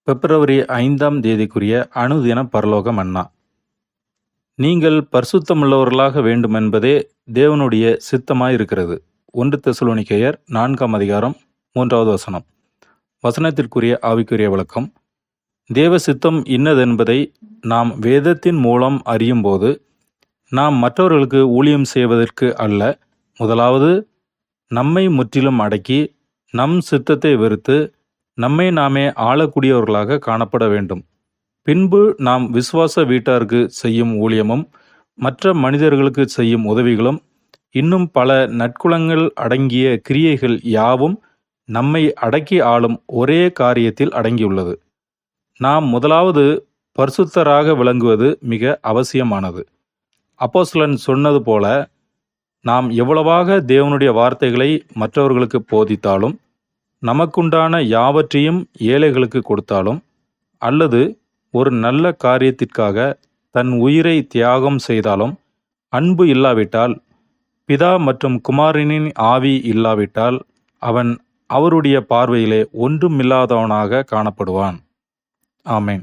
பிப்ரவரி 5ஆம் தேதிக்குரிய அனுதின பரலோக மன்னா. நீங்கள் பரிசுத்தமுள்ளவர்களாக வேண்டுமென்பதே தேவனுடைய சித்தமாயிருக்கிறது. 1 தெசலோனிக்கேயர் 4ஆம் அதிகாரம் 3வது வசனம். வசனத்திற்குரிய ஆவிக்குரிய விளக்கம். தேவ சித்தம் இன்னதென்பதை நாம் வேதத்தின் மூலம் அறியும்போது, நாம் மற்றவர்களுக்கு ஊழியம் செய்வதற்கு அல்ல, முதலாவது நம்மை முற்றிலும் அடக்கி, நம் சித்தத்தை வெறுத்து, நம்மை நாமே ஆளக்கூடியவர்களாக காணப்பட வேண்டும். பின்பு நாம் விசுவாச வீட்டாருக்கு செய்யும் ஊழியமும், மற்ற மனிதர்களுக்கு செய்யும் உதவிகளும், இன்னும் பல நற்குணங்கள் அடங்கிய கிரியைகள் யாவும் நம்மை அடக்கி ஆளும் ஒரே காரியத்தில் அடங்கியுள்ளது. நாம் முதலாவது பரிசுத்தராக விளங்குவது மிக அவசியமானது. அப்போஸ்தலன் சொன்னது போல, நாம் எவ்வளவாக தேவனுடைய வார்த்தைகளை மற்றவர்களுக்கு போதித்தாலும், நமக்குண்டான யாவற்றையும் ஏழைகளுக்கு கொடுத்தாலும், அல்லது ஒரு நல்ல காரியத்திற்காக தன் உயிரை தியாகம் செய்தாலும், அன்பு இல்லாவிட்டால், பிதா மற்றும் குமாரனின் ஆவி இல்லாவிட்டால், அவன் அவருடைய பார்வையிலே ஒன்றுமில்லாதவனாக காணப்படுவான். ஆமென்.